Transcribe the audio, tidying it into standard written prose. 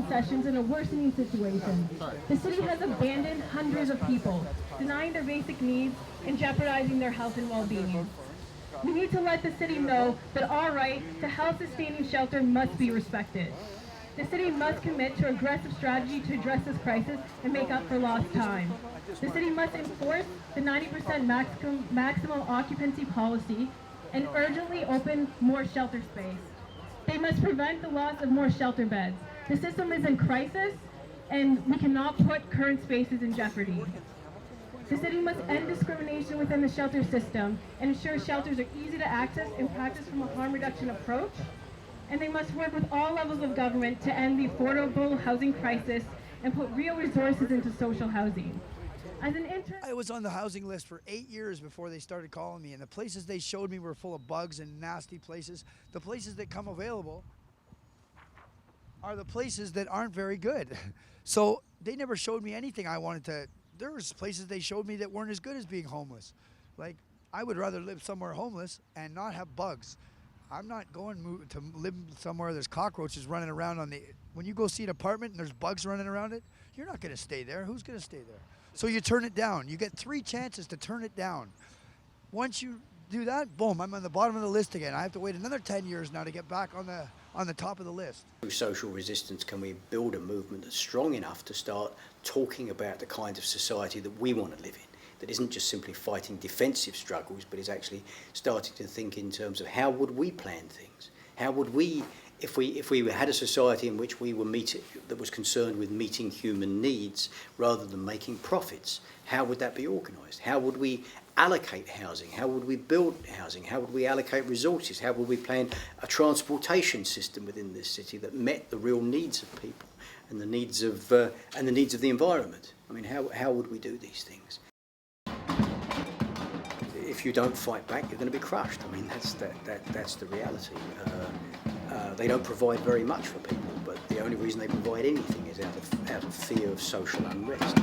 concessions in a worsening situation. The city has abandoned hundreds of people, denying their basic needs and jeopardizing their health and well-being. We need to let the city know that our right to health-sustaining shelter must be respected. The city must commit to aggressive strategy to address this crisis and make up for lost time. The city must enforce the 90% maximum occupancy policy and urgently open more shelter space. They must prevent the loss of more shelter beds. The system is in crisis, and we cannot put current spaces in jeopardy. The city must end discrimination within the shelter system and ensure shelters are easy to access and practice from a harm reduction approach. And they must work with all levels of government to end the affordable housing crisis and put real resources into social housing. As an intern, I was on the housing list for 8 years before they started calling me, and the places they showed me were full of bugs and nasty places. The places that come available are the places that aren't very good. So they never showed me anything I wanted to. There was places they showed me that weren't as good as being homeless. Like, I would rather live somewhere homeless and not have bugs. I'm not going to live somewhere there's cockroaches running around on the. When you go see an apartment and there's bugs running around it, you're not going to stay there. Who's going to stay there? So you turn it down. You get 3 chances to turn it down. Once you do that, boom, I'm on the bottom of the list again. I have to wait another 10 years now to get back on the top of the list. Through social resistance, can we build a movement that's strong enough to start talking about the kind of society that we want to live in? That isn't just simply fighting defensive struggles, but is actually starting to think in terms of how would we plan things? How would we, if we had a society in which we were that was concerned with meeting human needs rather than making profits, how would that be organised? How would we allocate housing? How would we build housing? How would we allocate resources? How would we plan a transportation system within this city that met the real needs of people and the needs of the environment? I mean, how would we do these things? If you don't fight back, you're going to be crushed. I mean, that's the reality. They don't provide very much for people, but the only reason they provide anything is out of fear of social unrest.